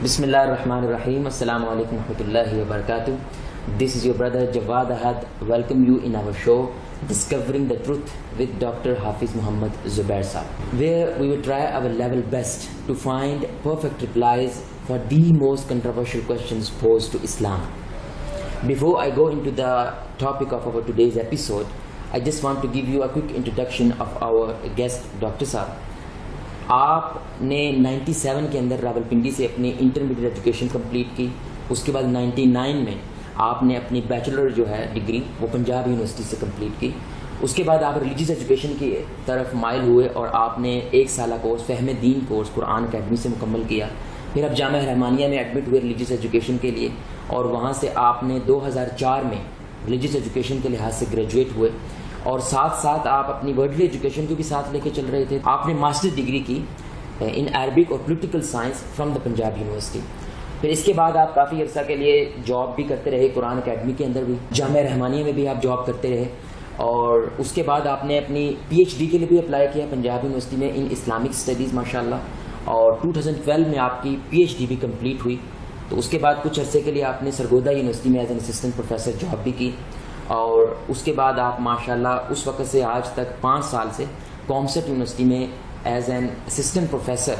Bismillahirrahmanirrahim. Assalamu alaikum warahmatullahi wabarakatuh. This is your brother Jawad Ahad. Welcome you in our show Discovering the Truth with Dr. Hafiz Muhammad Zubair Saab, where we will try our level best to find perfect replies for the most controversial questions posed to Islam. Before I go into the topic of our today's episode, I just want to give you a quick introduction of our guest Dr. Saab. آپ نے 97 کے اندر راولپنڈی سے اپنی intermediate education complete کی. اس کے بعد 99 میں آپ نے اپنی بیچلر جو ہے ڈگری وہ پنجاب یونیورسٹی سے کمپلیٹ کی. اس کے بعد آپ ریلیجیس ایجوکیشن کی طرف مائل ہوئے اور آپ نے 1 سالہ کورس فہم دین کورس قرآن اکیڈمی سے مکمل کیا. پھر آپ جامعہ رحمانیہ میں ایڈمٹ ہوئے ریلیجیس ایجوکیشن کے لیے اور وہاں سے آپ نے 2004 میں ریلیجیس ایجوکیشن کے لحاظ سے گریجویٹ ہوئے اور ساتھ ساتھ آپ اپنی ورڈلی ایجوکیشن کو بھی ساتھ لے کے چل رہے تھے. آپ نے ماسٹر ڈگری کی ان عربک اور political science from the Punjab university. پھر اس کے بعد آپ کافی عرصہ کے لیے جاب بھی کرتے رہے قرآن اکیڈمی کے اندر بھی, جامعہ رحمانیہ میں بھی آپ جاب کرتے رہے اور اس کے بعد آپ نے اپنی پی ایچ ڈی کے لیے بھی اپلائی کیا پنجاب یونیورسٹی میں ان اسلامک اسٹڈیز ماشاءاللہ, اور 2012 میں آپ کی پی ایچ ڈی بھی کمپلیٹ ہوئی. تو اس کے بعد کچھ عرصے کے لیے آپ نے سرگودا یونیورسٹی میں as an assistant professor job بھی کی اور اس کے بعد آپ ماشاءاللہ اس وقت سے آج تک 5 سال سے کامسٹ یونیورسٹی میں as an assistant professor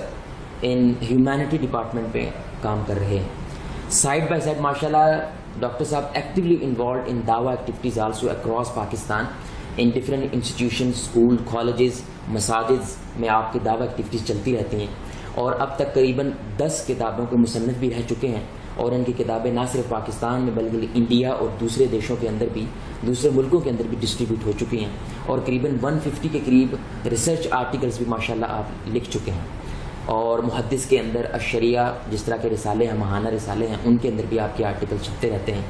in humanity department پہ کام کر رہے ہیں. سائڈ بائی سائڈ ماشاءاللہ ڈاکٹر صاحب ایکٹیولی انوالوڈ ان دعویٰ ایکٹیویٹیز آلسو اکراس پاکستان ان ڈفرینٹ انسٹیٹیوشن, اسکول, کالجز, مساجد میں آپ کی دعویٰ ایکٹیویٹیز چلتی رہتی ہیں اور اب تک قریباً 10 کتابوں کے مصنف بھی رہ چکے ہیں اور ان کی کتابیں نہ صرف پاکستان میں بلکہ انڈیا اور دوسرے دیشوں کے اندر بھی, دوسرے ملکوں کے اندر بھی ڈسٹریبیوٹ ہو چکی ہیں اور قریباً 150 کے قریب ریسرچ آرٹیکلس بھی ماشاءاللہ آپ لکھ چکے ہیں. اور محدث کے اندر الشریعہ جس طرح کے رسالے ہیں, ماہانہ رسالے ہیں, ان کے اندر بھی آپ کے آرٹیکل چھپتے رہتے ہیں.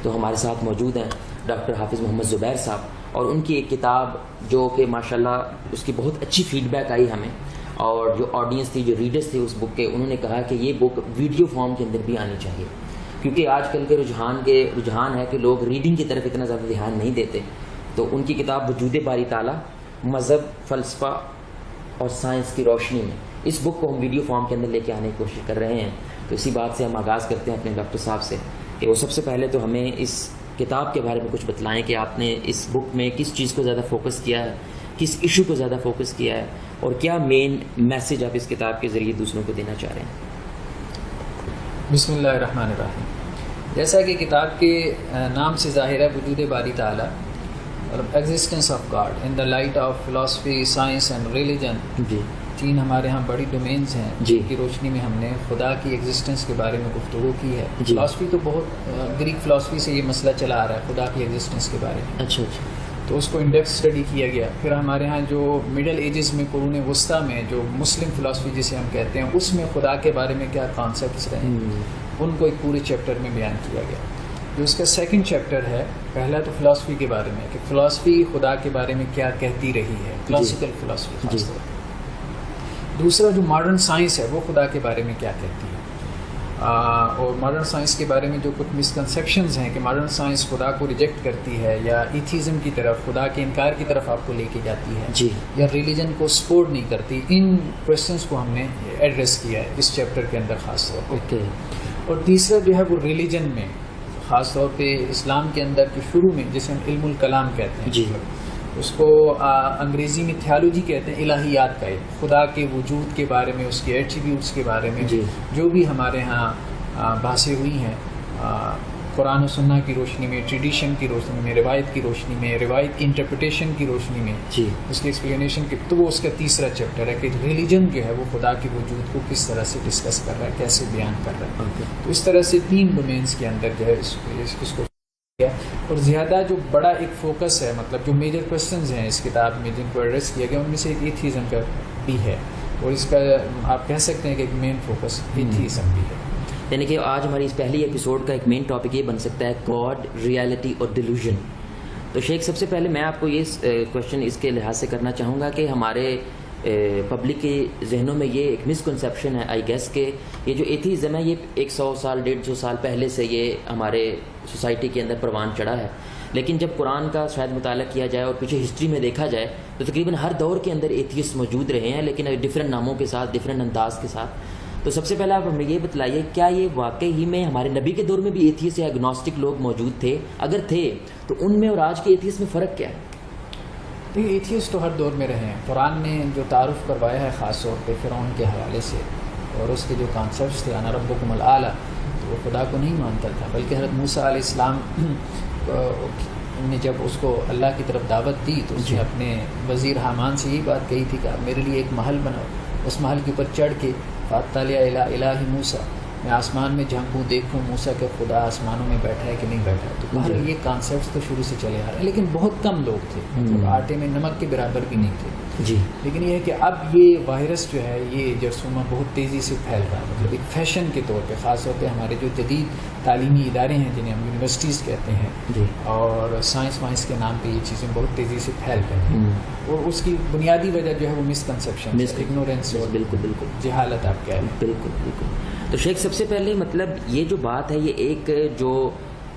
تو ہمارے ساتھ موجود ہیں ڈاکٹر حافظ محمد زبیر صاحب اور ان کی ایک کتاب جو کہ ماشاءاللہ اس کی بہت اچھی فیڈ بیک آئی ہمیں, اور جو آڈینس تھی, جو ریڈرز تھے اس بک کے, انہوں نے کہا کہ یہ بک ویڈیو فارم کے اندر بھی آنی چاہیے کیونکہ آج کل کے رجحان ہے کہ لوگ ریڈنگ کی طرف اتنا زیادہ دھیان نہیں دیتے. تو ان کی کتاب وجود باری تعالیٰ مذہب, فلسفہ اور سائنس کی روشنی میں, اس بک کو ہم ویڈیو فارم کے اندر لے کے آنے کی کوشش کر رہے ہیں. تو اسی بات سے ہم آغاز کرتے ہیں اپنے ڈاکٹر صاحب سے کہ وہ سب سے پہلے تو ہمیں اس کتاب کے بارے میں کچھ بتلائیں کہ آپ نے اس بک میں کس چیز کو زیادہ فوکس کیا ہے, کس ایشو کو زیادہ فوکس کیا ہے اور کیا مین میسج آپ اس کتاب کے ذریعے دوسروں کو دینا چاہ رہے ہیں. بسم اللہ الرحمن الرحیم. جیسا کہ کتاب کے نام سے ظاہر ہے, وجود باری تعالیٰ اور existence of God in the light of philosophy, science and religion, جی 3 ہمارے ہاں بڑی ڈومینز ہیں جی کی روشنی میں ہم نے خدا کی ایگزسٹنس کے بارے میں گفتگو کی ہے. جی. فلاسفی تو بہت گریک فلاسفی سے یہ مسئلہ چلا آ رہا ہے خدا کی ایگزسٹنس کے بارے میں. اچھا اچھا. تو اس کو ان ڈیپتھ اسٹڈی کیا گیا. پھر ہمارے ہاں جو مڈل ایجز میں, قرون وسطیٰ میں, جو مسلم فلاسفی جسے ہم کہتے ہیں, اس میں خدا کے بارے میں کیا کانسیپٹس رہے ہیں ان کو ایک پورے چیپٹر میں بیان کیا گیا. جو اس کا سیکنڈ چیپٹر ہے, پہلا تو فلاسفی کے بارے میں کہ فلاسفی خدا کے بارے میں کیا کہتی رہی ہے, کلاسیکل فلاسفی خاص طور پر. دوسرا جو ماڈرن سائنس ہے وہ خدا کے بارے میں کیا کہتی ہے, اور ماڈرن سائنس کے بارے میں جو کچھ مسکنسیپشنز ہیں کہ ماڈرن سائنس خدا کو ریجیکٹ کرتی ہے یا ایتھیزم کی طرف, خدا کے انکار کی طرف آپ کو لے کے جاتی ہے جی, یا ریلیجن کو سپورٹ نہیں کرتی. ان کویشچنس کو ہم نے ایڈریس کیا ہے اس چیپٹر کے اندر خاص طور پہ. اور تیسرا جو ہے وہ ریلیجن میں, خاص طور پہ اسلام کے اندر کے شروع میں جسے ہم علم الکلام کہتے ہیں, جی اس کو انگریزی میں تھیالوجی کہتے ہیں, الہیات کا علم, خدا کے وجود کے بارے میں, اس کے ایٹریبیوٹس کے بارے میں جی. جو بھی ہمارے ہاں بحثیں ہوئی ہیں قرآن و سنہ کی روشنی میں, ٹریڈیشن کی روشنی میں, روایت کی روشنی میں, روایت انٹرپریٹیشن کی روشنی میں, جی اس کی ایکسپلینیشن کی. تو وہ اس کا تیسرا چیپٹر ہے کہ ریلیجن جو ہے وہ خدا کے وجود کو کس طرح سے ڈسکس کر رہا ہے, کیسے بیان کر رہا ہے. تو اس طرح سے 3 ڈومینس کے اندر جو ہے اس کو. اور زیادہ جو بڑا ایک فوکس ہے, مطلب جو میجر کویشچنز ہیں اس کتاب میں جن کو ایڈریس کیا گیا, ان میں سے ایک ایتھیزم کا بھی ہے اور اس کا آپ کہہ سکتے ہیں کہ ایک مین فوکس ایتھیزم بھی ہے. یعنی کہ آج ہماری اس پہلی ایپیسوڈ کا ایک مین ٹاپک یہ بن سکتا ہے گاڈ, ریالٹی اور ڈیلوژن. تو شیخ سب سے پہلے میں آپ کو یہ کویشچن اس کے لحاظ سے کرنا چاہوں گا کہ ہمارے پبلک کے ذہنوں میں یہ ایک مسکنسیپشن ہے آئی گیس کہ یہ جو ایتھیزم ہے یہ 100 سال 150 سال پہلے سے یہ ہمارے سوسائٹی کے اندر پروان چڑھا ہے, لیکن جب قرآن کا شاید مطالعہ کیا جائے اور پیچھے ہسٹری میں دیکھا جائے تو تقریباً ہر دور کے اندر ایتھیسٹ موجود رہے ہیں, لیکن ڈفرینٹ ناموں کے ساتھ, ڈفرینٹ انداز کے ساتھ. تو سب سے پہلے آپ ہمیں یہ بتلائیے کیا یہ واقعی ہی میں ہمارے نبی کے دور میں بھی ایتھیسٹ یا ایگنوسٹک لوگ موجود تھے؟ اگر تھے تو ان میں اور آج کے ایتھیسٹ میں فرق کیا ہے؟ دیکھیے ایتھیسٹ تو ہر دور میں رہے ہیں. قرآن نے جو تعارف کروایا ہے خاص طور پہ فرعون کے حوالے سے اور اس کے جو کانسیپٹس تھے انا ربکم الاعلی، تو وہ خدا کو نہیں مانتا تھا، بلکہ حضرت موسیٰ علیہ السلام نے جب اس کو اللہ کی طرف دعوت دی تو اس نے اپنے وزیر حامان سے یہی بات کہی تھی کہ آپ میرے لیے ایک محل بناؤ، اس محل کے اوپر چڑھ کے فاطلیٰ الہ موسیٰ، میں آسمان میں جھانکوں دیکھوں موسیٰ کے خدا آسمانوں میں بیٹھا ہے کہ نہیں بیٹھا ہے. تو بہرحال یہ کانسیپٹس تو شروع سے چلے آ رہے ہیں، لیکن بہت کم لوگ تھے، مطلب آٹے میں نمک کے برابر بھی نہیں تھے. جی لیکن یہ ہے کہ اب یہ وائرس جو ہے یہ جرثومہ بہت تیزی سے پھیل رہا ہے، مطلب ایک فیشن کے طور پہ، خاص طور پہ ہمارے جو جدید تعلیمی ادارے ہیں جنہیں ہم یونیورسٹیز کہتے ہیں اور سائنس وائنس کے نام پہ یہ چیزیں بہت تیزی سے پھیل رہی ہیں. اور اس کی بنیادی وجہ جو ہے وہ مسکنسیپشن، اگنورینس اور بالکل جہالت آپ کہہ رہے ہیں. بالکل. تو شیخ سب سے پہلے مطلب یہ جو بات ہے یہ ایک جو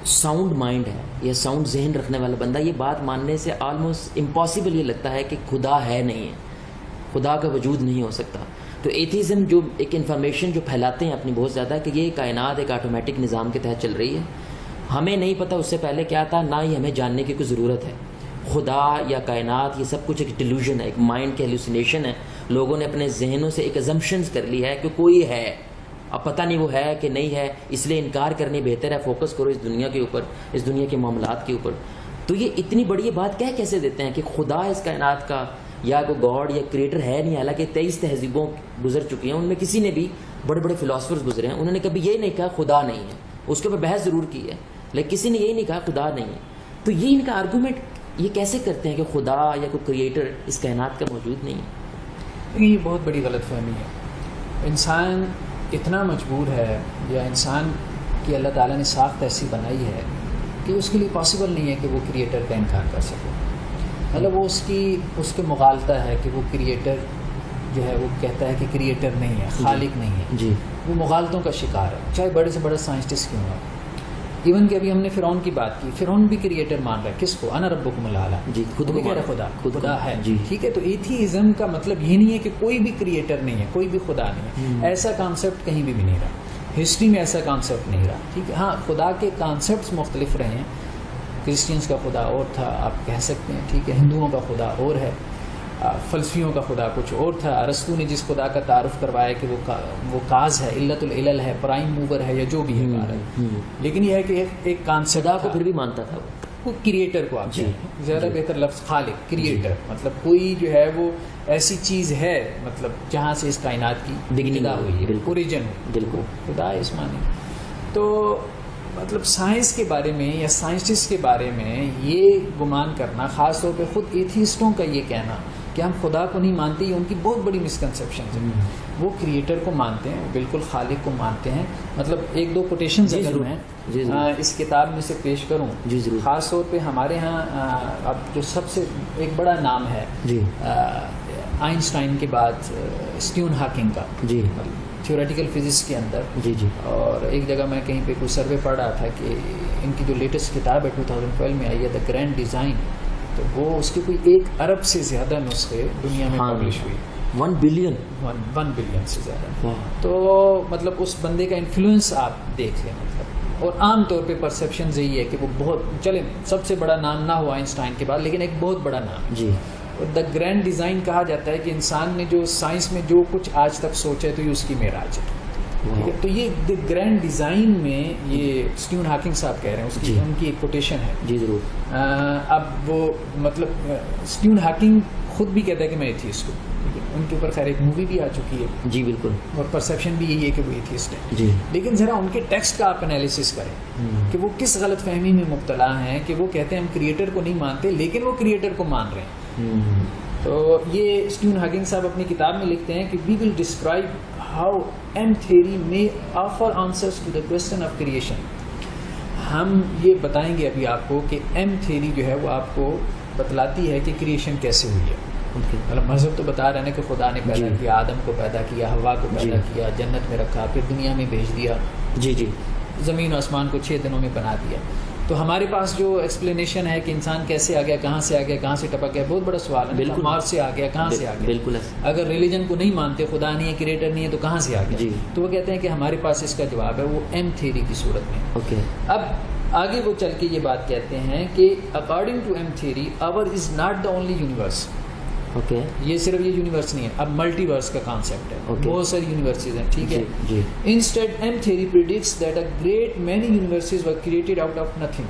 ساؤنڈ مائنڈ ہے یا ساؤنڈ ذہن رکھنے والا بندہ یہ بات ماننے سے آلموسٹ امپاسبل یہ لگتا ہے کہ خدا ہے نہیں ہے، خدا کا وجود نہیں ہو سکتا. تو ایتھیزم جو ایک انفارمیشن جو پھیلاتے ہیں اپنی بہت زیادہ کہ یہ کائنات ایک آٹومیٹک نظام کے تحت چل رہی ہے، ہمیں نہیں پتہ اس سے پہلے کیا تھا، نہ ہی ہمیں جاننے کی کوئی ضرورت ہے. خدا یا کائنات یہ سب کچھ ایک ڈیلوژن ہے، ایک مائنڈ کی ہیلوسینیشن ہے. لوگوں نے اپنے ذہنوں سے ایک ازمپشنز کر لی ہے کہ کوئی ہے، اب پتہ نہیں وہ ہے کہ نہیں ہے، اس لیے انکار کرنے بہتر ہے، فوکس کرو اس دنیا کے اوپر، اس دنیا کے معاملات کے اوپر. تو یہ اتنی بڑی بات کہہ کیسے دیتے ہیں کہ خدا اس کائنات کا یا کوئی گاڈ یا کریٹر ہے نہیں؟ حالانکہ 23 تہذیبوں گزر چکی ہیں، ان میں کسی نے بھی بڑے بڑے فلاسفرز گزرے ہیں، انہوں نے کبھی یہ نہیں کہا خدا نہیں ہے. اس کے اوپر بحث ضرور کی ہے لیکن کسی نے یہی نہیں کہا خدا نہیں ہے. تو یہ ان کا آرگومنٹ یہ کیسے کرتے ہیں کہ خدا یا کوئی کریٹر اس کائنات کا موجود نہیں ہے؟ یہ بہت بڑی غلط فہمی ہے. انسان اتنا مجبور ہے یا انسان کی اللہ تعالیٰ نے ساخت ایسی بنائی ہے کہ اس کے لیے پاسبل نہیں ہے کہ وہ کریٹر کا انکار کر سکے. مطلب وہ اس کے مغالطہ ہے کہ وہ کریٹر جو ہے وہ کہتا ہے کہ کریٹر نہیں ہے، خالق نہیں ہے. جی وہ مغالطوں کا شکار ہے، چاہے بڑے سے بڑا سائنسٹسٹ کیوں ہو. ایون کہ ابھی ہم نے فرعون کی بات کی، فرعون بھی کریٹر مان رہا ہے. کس کو؟ انا ربکم الاعلی. جی خود بھی کہہ رہا ہے خدا ہے. جی ٹھیک ہے. تو ایتھیزم کا مطلب یہ نہیں ہے کہ کوئی بھی کریٹر نہیں ہے، کوئی بھی خدا نہیں ہے. ایسا کانسیپٹ کہیں بھی نہیں رہا، ہسٹری میں ایسا کانسیپٹ نہیں رہا. ٹھیک ہے. ہاں خدا کے کانسیپٹس مختلف رہے ہیں. کرسچنس کا خدا اور تھا آپ کہہ سکتے ہیں، ٹھیک ہے. ہندوؤں کا خدا اور ہے، فلسفیوں کا خدا کچھ اور تھا. ارسطو نے جس خدا کا تعارف کروایا کہ وہ کاز ہے، علت العلل ہے، پرائم موور ہے یا جو بھی ہے. لیکن یہ ہے کہ ایک کانسیپٹ خدا کو پھر بھی مانتا تھا وہ کریٹر کو. آپ زیادہ بہتر لفظ خالق، کریٹر مطلب کوئی جو ہے وہ ایسی چیز ہے مطلب جہاں سے اس کائنات کی ابتدا ہوئی ہے، اوریجن بالکل خدا اس معنی. تو مطلب سائنس کے بارے میں یا سائنسٹسٹ کے بارے میں یہ گمان کرنا، خاص طور پہ خود ایتھیسٹوں کا یہ کہنا کہ ہم خدا کو نہیں مانتے، یہ ان کی بہت بڑی مسکنسیپشن ہے. وہ کریٹر کو مانتے ہیں، بالکل خالق کو مانتے ہیں. مطلب ایک دو کوٹیشنز اگر میں اس کتاب میں سے پیش کروں، خاص طور پہ ہمارے ہاں اب جو سب سے ایک بڑا نام ہے آئنسٹائن کے بعد اسٹیون ہاکنگ کا، تھیوریٹیکل فزکس کے اندر. اور ایک جگہ میں کہیں پہ کوئی سروے پڑھ رہا تھا کہ ان کی جو لیٹسٹ کتاب ہے 2012 میں آئی ہے، دا گرینڈ ڈیزائن، تو وہ اس کے کوئی 1 ارب سے زیادہ نسخے دنیا میں پبلش ہوئی. 1 بلین سے زیادہ. تو مطلب اس بندے کا انفلوئنس آپ دیکھ لیں. مطلب اور عام طور پہ پرسیپشن یہی ہے کہ وہ بہت چلیں سب سے بڑا نام نہ ہو آئنسٹائن کے بعد لیکن ایک بہت بڑا نام. اور دا گرینڈ ڈیزائن کہا جاتا ہے کہ انسان نے جو سائنس میں جو کچھ آج تک سوچا ہے تو یہ اس کی معراج ہے. تو یہ دی گرینڈ ڈیزائن میں یہ اسٹیون ہاکنگ صاحب کہہ رہے ہیں، اس کی ان کی ایک کوٹیشن ہے. جی ضرور. اب وہ مطلب اسٹیون ہاکنگ خود بھی کہتا ہے کہ میں ایتھیسٹ ہوں. ان کے اوپر خیر ایک مووی بھی آ چکی ہے. جی بالکل. اور پرسیپشن بھی یہی ہے کہ وہ ایتھیسٹ ہے. جی لیکن ذرا ان کے ٹیکسٹ کا آپ انالیسس کریں کہ وہ کس غلط فہمی میں مبتلا ہیں کہ وہ کہتے ہیں ہم کریٹر کو نہیں مانتے لیکن وہ کریٹر کو مان رہے ہیں. تو یہ اسٹیون ہاکنگ صاحب اپنی کتاب میں لکھتے ہیں کہ we will describe how M theory may offer answers to the question of creation. ہم یہ بتائیں گے ابھی آپ کو کہ ایم تھیوری جو ہے وہ آپ کو بتلاتی ہے کہ کریشن کیسے ہوئی ہے. مطلب مذہب تو بتا رہے ہیں کہ خدا نے پیدا کیا، آدم کو پیدا کیا، ہوا کو پیدا کیا، جنت میں رکھا، پھر دنیا میں بھیج دیا، زمین و آسمان کو 6 دنوں میں بنا دیا. تو ہمارے پاس جو ایکسپلینیشن ہے کہ انسان کیسے آ گیا, کہاں سے آ گیا, کہاں سے ٹپک گیا, بہت بڑا سوال ہے. بالکل, مارس سے آ گیا, کہاں سے آ گیا. بالکل. اگر ریلیجن کو نہیں مانتے, خدا نہیں ہے, کریٹر نہیں ہے, تو کہاں سے آ گیا. تو وہ کہتے ہیں کہ ہمارے پاس اس کا جواب ہے, وہ ایم تھیوری کی صورت میں. اوکے. اب آگے وہ چل کے یہ بات کہتے ہیں کہ according to M theory our is not the only universe. Okay. یہ صرف یہ یونیورس نہیں ہے, اب ملٹی ورس کا کانسیپٹ ہے, بہت ساری یونیورسز ہیں, ٹھیک ہے. Instead M theory predicts that a great many universes were created out of nothing.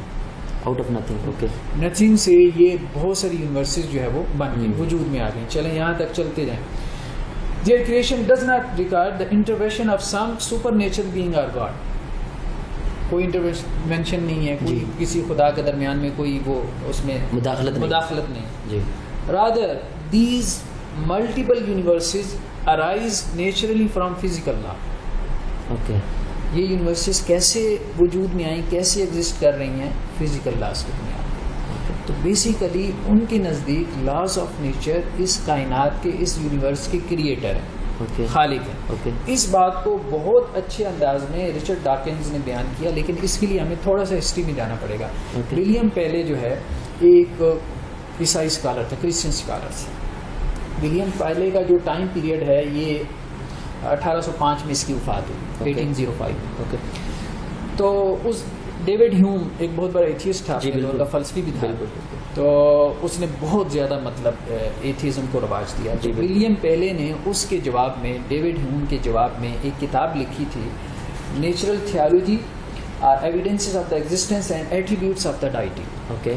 Out of nothing. Okay. Nothing سے یہ بہت ساری یونیورسز جو ہے وہ بن گئی, وجود میں آ گئی. چلیں یہاں تک چلتے جائیں. There creation does not record the intervention of some super natural being اور گاڈ. کوئی انٹروینشن نہیں ہے, کوئی کسی خدا کے درمیان میں کوئی وہ اس میں مداخلت نہیں. Rather these multiple universes arise naturally from physical law. Okay. یہ یونیورسز کیسے وجود میں آئیں, کیسے ایگزسٹ کر رہی ہیں, فزیکل لاز کی بنیاد پر. تو بیسیکلی ان کے نزدیک لاز آف نیچر اس کائنات کے, اس یونیورس کے کریٹر ہیں, خالق ہیں. اس بات کو بہت اچھے انداز میں رچرڈ ڈاکنز نے بیان کیا, لیکن اس کے لیے ہمیں تھوڑا سا ہسٹری میں جانا پڑے گا. ولیم پیلے جو ہے ایک عیسائی اسکالر تھا, کرسچن اسکالر تھا. ولیم پیلے کا جو ٹائم پیریڈ ہے یہ 1805 میں اس کی وفات ہوئی, 1805. اوکے. تو اس ڈیوڈ ہیوم ایک بہت بڑا ایتھیسٹ تھا, ان کا فلسفی بھی تھا, تو اس نے بہت زیادہ مطلب ایتھیزم کو رواج دیا. ولیم پیلے نے اس کے جواب میں, ڈیوڈ ہیوم کے جواب میں ایک کتاب لکھی تھی, natural theology or evidences of the existence and attributes of the deity. Okay.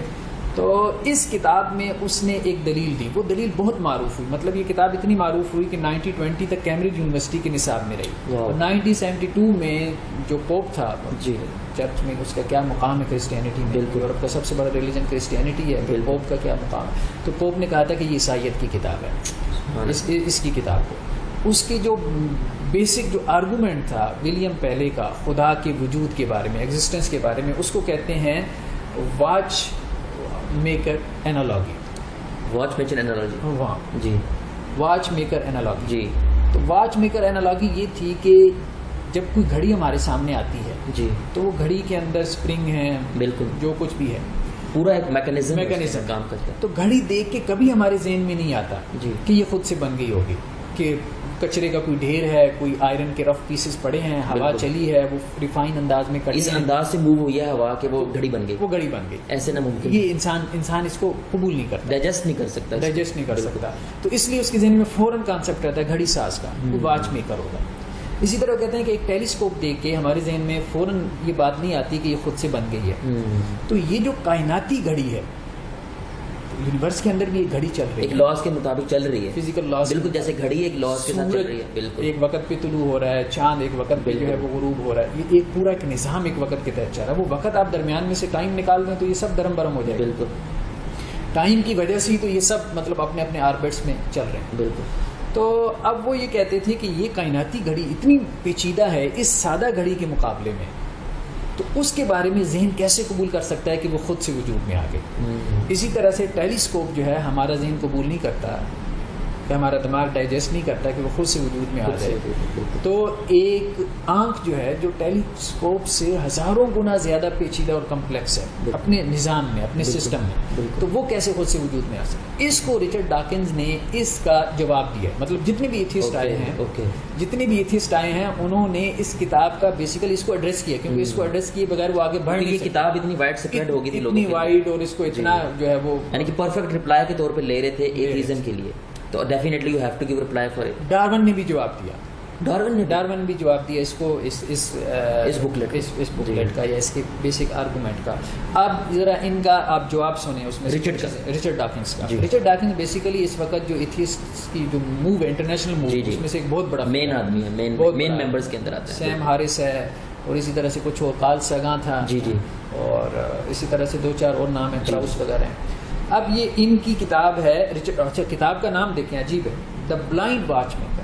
تو اس کتاب میں اس نے ایک دلیل دی, وہ دلیل بہت معروف ہوئی. مطلب یہ کتاب اتنی معروف ہوئی کہ 1920 تک کیمبرج یونیورسٹی کے نصاب میں رہی. اور 1972 میں جو پوپ تھا چرچ میں, اس کا کیا مقام ہے کرسچینٹی میں, یورپ کا سب سے بڑا ریلیجن کرسچینٹی ہے, پوپ کا کیا مقام ہے. تو پوپ نے کہا تھا کہ یہ عیسائیت کی کتاب ہے, اس کی کتاب کو, اس کی جو بیسک جو آرگومنٹ تھا ولیم پیلے کا خدا کے وجود کے بارے میں, ایگزسٹنس کے بارے میں, اس کو کہتے ہیں watch maker analogy. Watch maker analogy. ہاں جی, واچ میکر اینالوجی. جی. تو واچ میکر اینالوجی یہ تھی کہ جب کوئی گھڑی ہمارے سامنے آتی ہے, جی, تو وہ گھڑی کے اندر اسپرنگ ہے, بالکل جو کچھ بھی ہے, پورا ایک میکینزم کام کرتا ہے. تو گھڑی دیکھ کے کبھی ہمارے ذہن میں نہیں آتا جی کہ یہ خود سے بن گئی ہوگی, کہ کچرے کا کوئی ڈھیر ہے, کوئی آئرن کے رف پیسز پڑے ہیں, ہوا چلی ہے, وہ ریفائن انداز میں اس انداز سے موو ہوئی ہے ہوا کہ وہ گھڑی بن گئی, وہ گھڑی بن گئی. ایسے نہ ممکن, یہ انسان اس کو قبول نہیں کرتا, ڈائجسٹ نہیں کر سکتا. تو اس لیے اس کے ذہن میں فوراً کانسیپٹ رہتا ہے گھڑی ساز کا, وہ واچ میکر ہوگا. اسی طرح کہتے ہیں کہ ایک ٹیلیسکوپ دیکھ کے ہمارے ذہن میں فوراً یہ بات نہیں آتی کہ یہ خود سے بن گئی ہے. تو یہ جو کائناتی گھڑی ہے, یونیورس کے اندر بھی ایک گھڑی چل رہی ہے, ایک لاز کے مطابق چل رہی ہے, فزیکل لاز, بالکل جیسے گھڑی ایک لاز کے ساتھ چل رہی ہے. بالکل ایک وقت پہ طلوع ہو رہا ہے چاند, ایک وقت پہ جو ہے وہ غروب ہو رہا ہے. یہ ایک پورا ایک نظام ایک وقت کے تحت چل رہا ہے. وہ وقت آپ درمیان میں سے ٹائم نکال دیں تو یہ سب درم برم ہو جائے. بالکل ٹائم کی وجہ سے ہی تو یہ سب مطلب اپنے اپنے آربٹس میں چل رہے ہیں. بالکل. تو اب وہ یہ کہتے تھے کہ یہ کائناتی گھڑی اتنی پیچیدہ ہے اس سادہ گھڑی کے مقابلے میں, تو اس کے بارے میں ذہن کیسے قبول کر سکتا ہے کہ وہ خود سے وجود میں آ گئے. اسی طرح سے ٹیلیسکوپ جو ہے ہمارا ذہن قبول نہیں کرتا, کہ ہمارا دماغ ڈائجسٹ نہیں کرتا کہ وہ خود سے وجود میں آ جائے. تو ایک آنکھ جو ہے جو ٹیلیسکوپ سے ہزاروں گنا زیادہ پیچیدہ اور کمپلیکس ہے اپنے نظام میں, اپنے سسٹم میں, تو وہ کیسے خود سے وجود میں آ سکے. اس کو رچرڈ ڈاکنز نے اس کا جواب دیا. مطلب جتنے بھی ایتھیسٹ آئے ہیں انہوں نے اس کتاب کا بیسیکلی اس کو ایڈریس کیا, کیونکہ اس کو ایڈریس کیے بغیر وہ آگے بڑھ نہیں. کتاب اتنی وائڈ اسپریڈ ہو گئی تھی, اتنی وائڈ, اور اس کو اتنا جو ہے وہ یعنی کہ پرفیکٹ رپلائی کے طور پہ لے رہے تھے ایتھیزم کے لیے. تو definitely you have to give reply for it. Darwin نے بھی جواب دیا, ڈارون نے بھی جواب دیا اس کو, اس بکلیٹ کا یا اس کے بیسک آرگومنٹ کا. اب ذرا ان کا آپ جواب سنیں اس میں رچرڈ ڈاکنز کا. رچرڈ ڈاکنز بیسیکلی اس وقت جو ایتھیسٹ کی جو موو ہے, انٹرنیشنل موو, اس میں سے ایک بہت بڑا مین آدمی ہے, مین ممبرز کے اندر آتا ہے. سیم ہارس ہے, اور اسی طرح سے کچھ اور کارل ساگان تھا, جی جی, اور اسی طرح سے 2-4 اور نام ہیں, پراؤس وغیرہ ہیں. اب یہ ان کی کتاب ہے, اچھا کتاب کا نام دیکھیں عجیب ہے, دا بلائنڈ واچ میکر.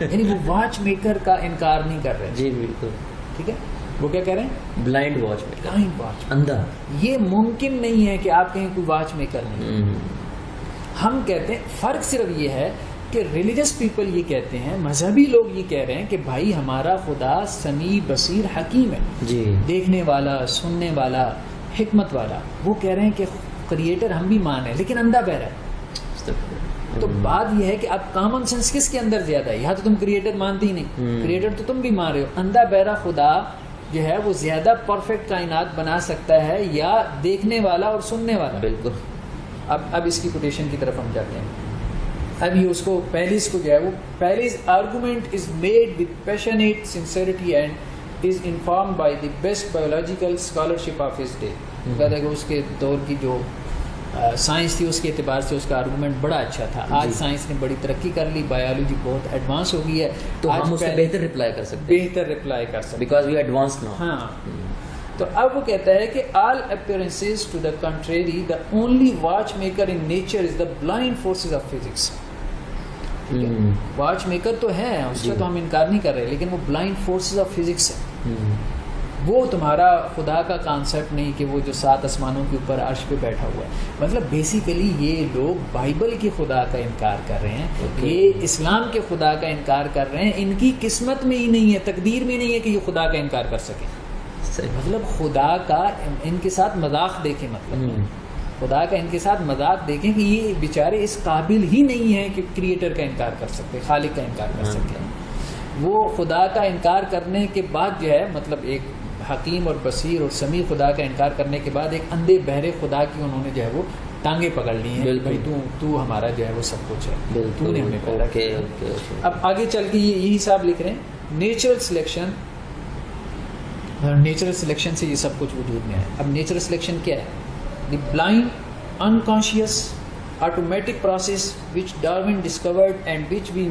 یعنی وہ واچ میکر کا انکار نہیں کر رہے. جی بالکل, ٹھیک ہے. وہ کیا کہہ رہے ہیں؟ Blind watch maker, blind watch, اندھا. یہ ممکن نہیں ہے کہ آپ کہیں کوئی واچ میکر نہیں. ہم کہتے ہیں فرق صرف یہ ہے کہ ریلیجس پیپل یہ کہتے ہیں, مذہبی لوگ یہ کہہ رہے ہیں کہ بھائی ہمارا خدا سمیع بصیر حکیم ہے, جی, دیکھنے والا, سننے والا, حکمت والا. وہ کہہ رہے ہیں کہ کریٹر ہم بھی مانے لیکن اندھا بہرا ہے. تو بات یہ ہے کہ اب کامن سینس کس کے اندر زیادہ ہے؟ یہاں تو تم کریٹر مانتے ہی نہیں, کریٹر تو تم بھی مان رہے ہو. اندھا بہرا خدا جو ہے وہ زیادہ پرفیکٹ کائنات بنا سکتا ہے یا دیکھنے والا اور سننے والا؟ بالکل. اب اس کی کوٹیشن کی طرف ہم جاتے ہیں. اب یہ اس کو پیلیس کو جو ہے وہ palace argument is made with passionate sincerity and is informed by the best biological scholarship of his day. کہتے ہیں کہ اس کے دور کی جو سائنس تھی اس کے اعتبار سے اس کا آرگومنٹ بڑا اچھا تھا. آج سائنس نے بڑی ترقی کر لی, بایولوجی بہت ایڈوانس ہو گئی ہے, تو ہم اس سے بہتر رپلائی کر سکتے ہیں, بہتر رپلائی کر سکتے ہیں بیکاز وی ایڈوانس ناؤ. ہاں. تو اب وہ کہتا ہے کہ all appearances to the contrary the only watch maker in nature is the blind forces of physics. Watch maker تو ہے, اس کا تو ہم انکار نہیں کر رہے, لیکن وہ بلائنڈ فورسز آف فزکس ہے. وہ تمہارا خدا کا کانسیپٹ نہیں کہ وہ جو 7 آسمانوں کے اوپر عرش پہ بیٹھا ہوا ہے. مطلب بیسیکلی یہ لوگ بائبل کے خدا کا انکار کر رہے ہیں, یہ اسلام کے خدا کا انکار کر رہے ہیں. ان کی قسمت میں ہی نہیں ہے, تقدیر میں نہیں ہے کہ یہ خدا کا انکار کر سکیں. مطلب خدا کا ان کے ساتھ مذاق دیکھیں, مطلب خدا کا ان کے ساتھ مذاق دیکھیں کہ یہ بیچارے اس قابل ہی نہیں ہیں کہ کریٹر کا انکار کر سکتے, خالق کا انکار کر سکتے. وہ خدا کا انکار کرنے کے بعد جو ہے مطلب ایک حکیم اور بصیر اور سمیع خدا کا انکار کرنے کے بعد ایک اندھے بہرے خدا کی انہوں نے جو ہے وہ ٹانگیں پکڑ لی ہیں. بھائی تو ہمارا جو ہے وہ سب کچھ ہے, تو نے ہمیں پیدا کیا. اب آگے چل کے یہی حساب لکھ رہے ہیں, نیچرل سلیکشن. نیچرل سلیکشن سے یہ سب کچھ وجود میں ہے. اب نیچرل سلیکشن کیا ہے؟ The blind unconscious automatic process which Darwin discovered and which we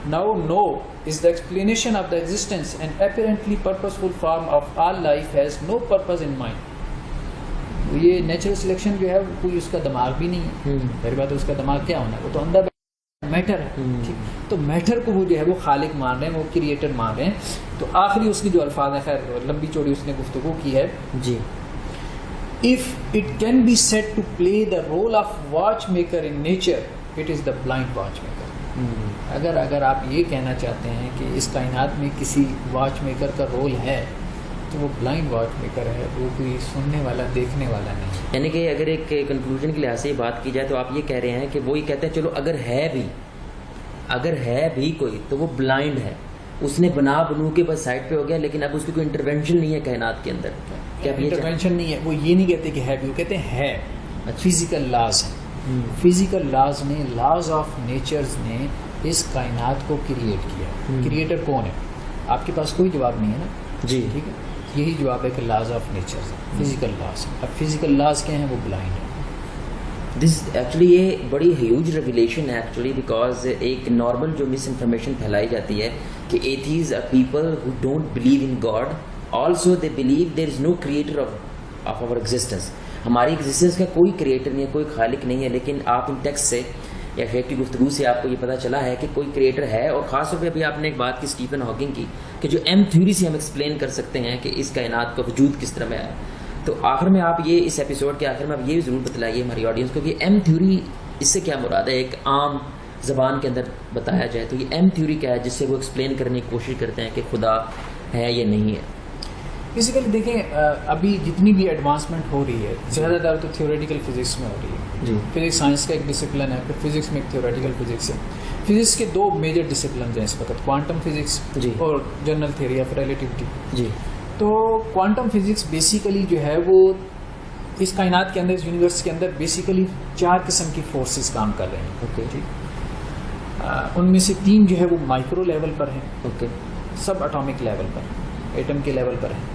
now know is the explanation of the existence and apparently purposeful form of all life has no purpose in mind. یہ natural selection جو ہے کوئی اس کا دماغ بھی نہیں ہے. میری بات ہے, اس کا دماغ کیا ہونا ہے؟ وہ تو اندھا میٹر ہے. تو میٹر کو وہ جو ہے وہ خالق مان رہے ہیں, وہ کریٹر مان رہے ہیں. تو آخری اس کی جو الفاظ ہیں, خیر لمبی چوڑی اس نے گفتگو کی ہے. جی, if it can be said to play the role of watchmaker in nature, it is the blind watchmaker. اگر آپ یہ کہنا چاہتے ہیں کہ اس کائنات میں کسی واچ میکر کا رول ہے تو وہ بلائنڈ واچ میکر ہے, وہ کوئی سننے والا دیکھنے والا نہیں. یعنی کہ اگر ایک کنکلوژن کے لحاظ سے بات کی جائے تو آپ یہ کہہ رہے ہیں کہ وہ یہ کہتے ہیں چلو اگر ہے بھی کوئی تو وہ بلائنڈ ہے, اس نے بنو کے بس سائڈ پہ ہو گیا, لیکن اب اس کی کوئی انٹرونشن نہیں ہے کائنات کے اندر. کیا انٹرونشن نہیں ہے؟ وہ یہ نہیں کہتے کہ ہے بھی, وہ کہتے ہیں ہے. فزیکل لاز ہیں, فزیکل لاز نے, لاز آف نیچرز نے اس کائنات کو کریٹ کیا. کریٹر کون ہے؟ آپ کے پاس کوئی جواب نہیں ہے نا. جی, ٹھیک ہے, یہی جواب ہے کہ laws of nature, physical laws. اب فزیکل لاز کیا ہیں؟ وہ بلائنڈ ہے. دس ایکچولی یہ بڑی ہیوج ریویلیشن ہے ایکچولی, بیکاز ایک نارمل جو مس انفارمیشن پھیلائی جاتی ہے کہ atheists are people who don't believe in God, also they believe there is no creator of our existence. ہماری ایگزسٹنس کا کوئی کریٹر نہیں ہے, کوئی خالق نہیں ہے. لیکن آپ ان ٹیکسٹ سے یا شیخ کی گفتگو سے آپ کو یہ پتہ چلا ہے کہ کوئی کریٹر ہے. اور خاص طور پہ ابھی آپ نے ایک بات کی اسٹیفن ہاکنگ کی کہ جو ایم تھیوری سے ہم ایکسپلین کر سکتے ہیں کہ اس کائنات کا وجود کس طرح میں آیا. تو آخر میں آپ یہ اس ایپیسوڈ کے آخر میں آپ یہ ضرور بتلائیے ہماری آڈینس کو کہ ایم تھیوری اس سے کیا مراد ہے, ایک عام زبان کے اندر بتایا جائے تو یہ ایم تھیوری کیا ہے جس سے وہ ایکسپلین کرنے کی کوشش کرتے ہیں کہ خدا ہے یا نہیں ہے. بیسیکلی دیکھیں, ابھی جتنی بھی ایڈوانسمنٹ ہو رہی ہے زیادہ تر تو تھیوریٹیکل فزکس میں ہو رہی ہے. جی, فزکس سائنس کا ایک ڈسپلن ہے, پھر فزکس میں ایک تھیوریٹیکل فزکس ہے. فزکس کے 2 میجر ڈسپلنز ہیں اس وقت, کوانٹم فزکس اور جنرل تھیوری آف ریلیٹیوٹی. جی, تو کوانٹم فزکس بیسیکلی جو ہے وہ اس کائنات کے اندر, اس یونیورس کے اندر بیسیکلی 4 قسم کی فورسز کام کر رہے ہیں. اوکے, ٹھیک, ان میں سے 3 جو ہے وہ مائکرو لیول پر ہیں, اوکے, سب اٹامک لیول پر, ایٹم کے لیول پر ہیں.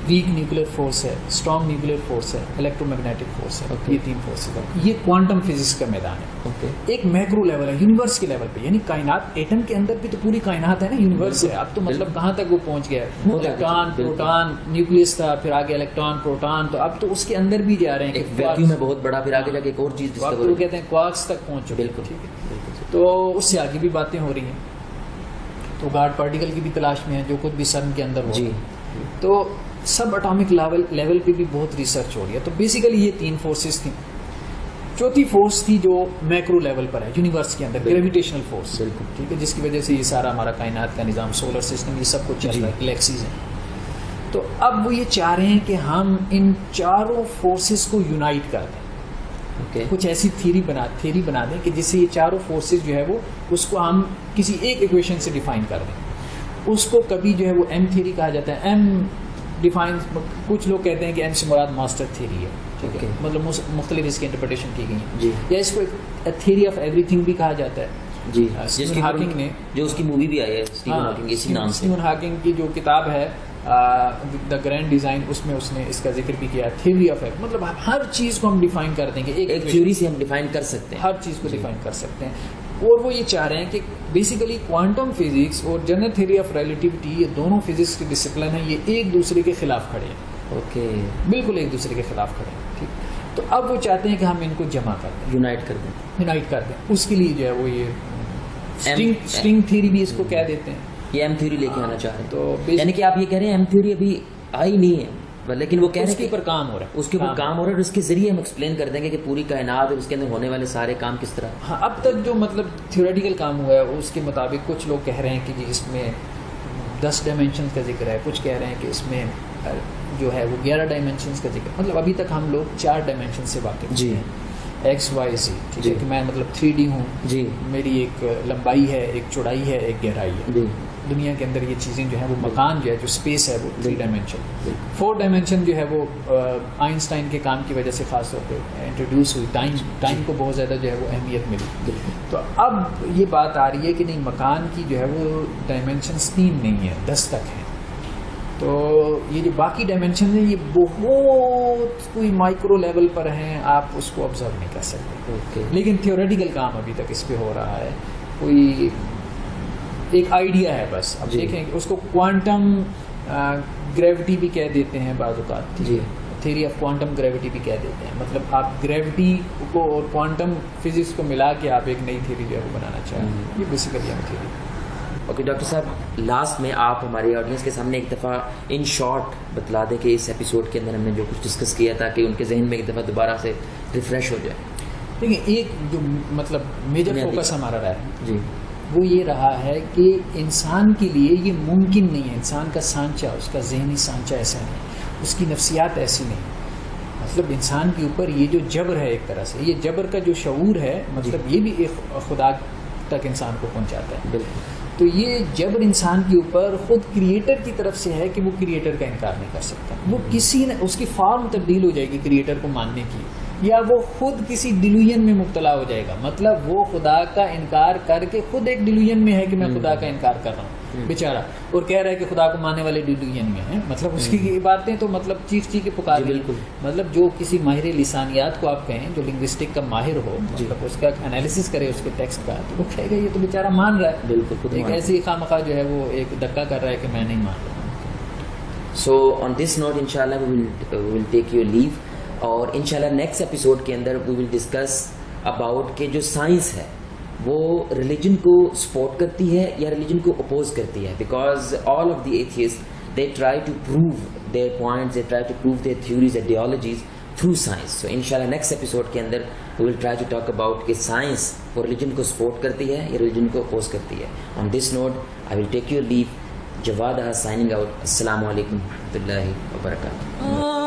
ویک نیوکلیر فورس ہے, اسٹرانگ نیوکلیر فورس ہے, الیکٹرو میگنیٹک فورس ہے. یہ 3 فورسز ہیں. یہ کوانٹم فزکس کا میدان ہے. اوکے, ایک میکرو لیول ہے, یونیورس کے لیول پہ, یعنی کائنات, ایٹم کے اندر بھی تو پوری کائنات ہے نا, یونیورس ہے. اب تو مطلب کہاں تک وہ پہنچ گیا ہے, الیکٹران پروٹون نیوکلیس تھا, پھر آگے الیکٹران پروٹون, تو اب تو اس کے اندر بھی جا رہے ہیں, ایک ویکیوم ہے بہت بڑا, پھر آگے جا کے ایک اور چیز ڈسکور وہ کہتے ہیں کوارکس تک پہنچ چکے. بالکل, ٹھیک ہے, تو اس سے آگے بھی باتیں ہو رہی ہیں. تو گاڈ پارٹیکل کی بھی تلاش میں ہے جو خود بھی سن کے اندر ہو. تو سب اٹامک لیول پہ بھی بہت ریسرچ ہو رہی ہے. تو بیسیکلی یہ 3 فورسز تھیں. چوتھی فورس تھی جو میکرو لیول پر ہے یونیورس کے اندر، گریویٹیشنل فورس، بالکل ٹھیک ہے، جس کی وجہ سے یہ سارا ہمارا کائنات کا نظام، سولر سسٹم، یہ سب کچھ چل رہا ہے، گلیکسیز ہیں. تو اب وہ یہ چاہ رہے ہیں کہ ہم ان چاروں فورسز کو یونائٹ کر دیں. کچھ ایسی تھیری بنا دیں کہ جس سے یہ چاروں فورسز جو ہے وہ اس کو ہم کسی ایک ایکویشن سے ڈیفائن کر دیں. اس کو کبھی جو ہے وہ ایم تھیری کہا جاتا ہے. ایم ڈیفائن، کچھ لوگ کہتے ہیں کہ ایم سے مراد ماسٹر تھیری ہے، ٹھیک ہے، مطلب مختلف اس کی انٹرپریٹیشن کی گئی ہیں. یا اس کو تھیری آف ایوری تھنگ بھی کہا جاتا ہے. جی، اسٹیون ہاکنگ نے، جو اس کی مووی بھی آئی ہے اسٹیون ہاکنگ کی جو کتاب ہے دا گرینڈ ڈیزائن، اس میں اس نے اس کا ذکر بھی کیا، تھیوری آف ایوری، مطلب ہر چیز کو ہم ڈیفائن کر دیں گے، ایک تھیوری سے ہم ڈیفائن کر سکتے ہیں، ہر چیز کو ڈیفائن کر سکتے ہیں. اور وہ یہ چاہ رہے ہیں کہ بیسیکلی کوانٹم فزکس اور جنرل تھیوری آف ریلیٹیوٹی، یہ دونوں فزکس کے ڈسپلن ہیں، یہ ایک دوسرے کے خلاف کھڑے ہیں. اوکے، بالکل ایک دوسرے کے خلاف کھڑے ہیں. ٹھیک، تو اب وہ چاہتے ہیں کہ ہم ان کو جمع کر دیں، یونائٹ کر دیں. اس کے لیے جو ہے وہ یہ اسٹرنگ تھیوری بھی اس کو کہہ دیتے ہیں. یہ ایم تھیوری لے کے آنا چاہ رہے ہیں. تو یعنی کہ آپ یہ کہہ رہے ہیں ایم تھیوری ابھی آئی نہیں ہے، لیکن وہ کہہ رہے ہیں کہ اس کے اوپر کام ہو رہا ہے، اس کے اوپر کام ہو رہا ہے، اور اس کے ذریعے ہم ایکسپلین کر دیں گے کہ پوری کائنات اور اس کے اندر ہونے والے سارے کام کس طرح. ہاں، اب تک جو مطلب تھیوریٹیکل کام ہوا ہے اس کے مطابق کچھ لوگ کہہ رہے ہیں کہ جی اس میں 10 ڈائمینشنز کا ذکر ہے، کچھ کہہ رہے ہیں کہ اس میں جو ہے وہ 11 ڈائمینشنز کا ذکر ہے. مطلب ابھی تک ہم لوگ 4 ڈائمینشن سے واقف جی، ایکس وائی زی، ٹھیک ہے، کہ میں مطلب 3D ہوں، جی، میری ایک لمبائی ہے، ایک چوڑائی ہے، ایک گہرائی ہے. جی، دنیا کے اندر یہ چیزیں جو ہیں وہ مکان جو ہے، جو اسپیس ہے، وہ 3 ڈائمینشن. 4 ڈائمینشن جو ہے وہ آئنسٹائن کے کام کی وجہ سے خاص طور پہ انٹروڈیوس ہوئی. ٹائم کو بہت زیادہ جو ہے وہ اہمیت ملی. تو اب یہ بات آ رہی ہے کہ نہیں، مکان کی جو ہے وہ ڈائمینشنس 3 نہیں ہے، 10 تک ہیں. تو یہ جو باقی ڈائمینشن ہیں یہ بہت کوئی مائکرو لیول پر ہیں، آپ اس کو آبزرو نہیں کر سکتے. لیکن تھیوریٹیکل کام ابھی تک اس پہ ہو رہا ہے. کوئی ایک آئیڈیا ہے بس. اب دیکھیں اس کو کوانٹم گریوٹی بھی کہہ دیتے ہیں بعض اوقات. جی، تھیوری آف کوانٹم گریوٹی بھی کہہ دیتے ہیں. مطلب آپ گریوٹی کو اور کوانٹم فزکس کو ملا کے آپ ایک نئی تھیوری جو ہے وہ بنانا چاہیں. یہ بیسیکلی ہم تھیوری. اوکے ڈاکٹر صاحب، لاسٹ میں آپ ہمارے آڈینس کے سامنے ایک دفعہ ان شارٹ بتلا دیں کہ اس ایپیسوڈ کے اندر ہم نے جو کچھ ڈسکس کیا تھا کہ ان کے ذہن میں ایک دفعہ دوبارہ سے ریفریش ہو جائے. دیکھیں، ایک جو مطلب میجر فوکس ہمارا رہا ہے جی، وہ یہ رہا ہے کہ انسان کے لیے یہ ممکن نہیں ہے، انسان کا سانچہ، اس کا ذہنی سانچہ ایسا نہیں، اس کی نفسیات ایسی نہیں. مطلب انسان کے اوپر یہ جو جبر ہے، ایک طرح سے یہ جبر کا جو شعور ہے، مطلب یہ بھی ایک خدا تک انسان کو پہنچاتا ہے. بالکل. تو یہ جبر انسان کے اوپر خود کریٹر کی طرف سے ہے کہ وہ کریٹر کا انکار نہیں کر سکتا. وہ کسی نے اس کی فارم تبدیل ہو جائے گی کریٹر کو ماننے کی، یا وہ خود کسی ڈیلوژن میں مبتلا ہو جائے گا. مطلب وہ خدا کا انکار کر کے خود ایک ڈیلوژن میں ہے کہ میں خدا کا انکار کر رہا ہوں بیچارہ، اور کہہ رہا ہے کہ خدا کو ماننے والے ڈیلوژن میں ہیں. مطلب اس کی باتیں تو مطلب چیخ کے پکار. بالکل. مطلب جو کسی ماہر لسانیات کو آپ کہیں، جو لنگوسٹک کا ماہر ہو، مطلب اس کا انالیسس کرے اس کے ٹیکسٹ کا، تو وہ کہے گا یہ تو بیچارہ مان رہا ہے. بالکل. ایک ایسی خواہ جو ہے وہ ایک دھکا کر رہا ہے کہ میں نہیں مان رہا. سو آن دس نوٹ انشاءاللہ we will take your leave. اور انشاءاللہ نیکسٹ ایپیسوڈ کے اندر we will discuss about کہ جو سائنس ہے وہ ریلیجن کو سپورٹ کرتی ہے یا ریلیجن کو اپوز کرتی ہے. Because all of the atheist they try to prove their points, they try to prove their theories, ideologies through science. So انشاءاللہ نیکسٹ ایپیسوڈ کے اندر we will try to talk about کہ science وہ religion کو support کرتی ہے یا religion کو oppose کرتی ہے. On this note I will take your leave. Jawad Uhud signing out. السلام علیکم ورحمۃ اللہ وبرکاتہ.